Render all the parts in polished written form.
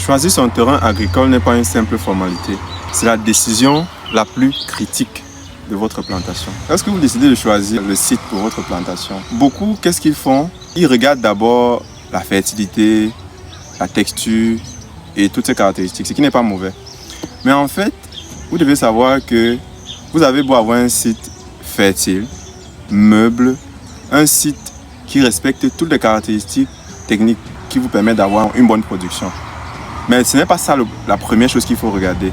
Choisir son terrain agricole n'est pas une simple formalité. C'est la décision la plus critique de votre plantation. Lorsque vous décidez de choisir le site pour votre plantation, beaucoup, qu'est-ce qu'ils font? Ils regardent d'abord la fertilité, la texture et toutes ces caractéristiques, ce qui n'est pas mauvais. Mais en fait, vous devez savoir que vous avez beau avoir un site fertile, meuble, un site qui respecte toutes les caractéristiques techniques qui vous permettent d'avoir une bonne production. Mais ce n'est pas ça la première chose qu'il faut regarder.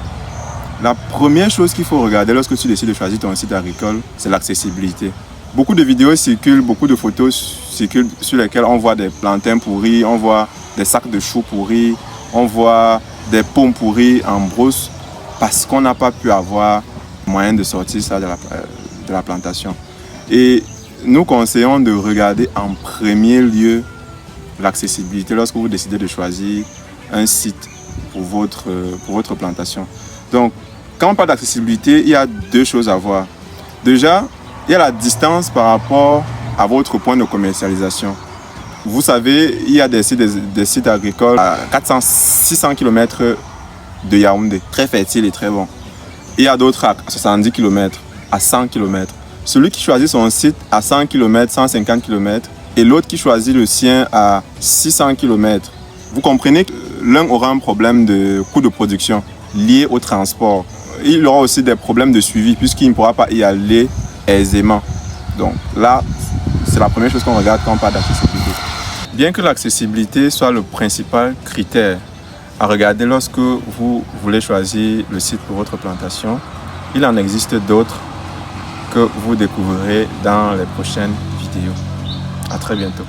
La première chose qu'il faut regarder lorsque tu décides de choisir ton site agricole, c'est l'accessibilité. Beaucoup de vidéos circulent, beaucoup de photos circulent sur lesquelles on voit des plantains pourris, on voit des sacs de choux pourris, on voit des pommes pourries en brousse parce qu'on n'a pas pu avoir moyen de sortir ça de la plantation. Et nous conseillons de regarder en premier lieu l'accessibilité lorsque vous décidez de choisir un site pour votre plantation. Donc, quand on parle d'accessibilité, il y a deux choses à voir. Déjà, il y a la distance par rapport à votre point de commercialisation. Vous savez, il y a des sites agricoles à 600 km de Yaoundé, très fertiles et très bons. Il y a d'autres à 70 km, à 100 km. Celui qui choisit son site à 100 km, 150 km, et l'autre qui choisit le sien à 600 km. Vous comprenez que l'un aura un problème de coût de production lié au transport. Il aura aussi des problèmes de suivi puisqu'il ne pourra pas y aller aisément. Donc là, c'est la première chose qu'on regarde quand on parle d'accessibilité. Bien que l'accessibilité soit le principal critère à regarder lorsque vous voulez choisir le site pour votre plantation, il en existe d'autres que vous découvrirez dans les prochaines vidéos. À très bientôt.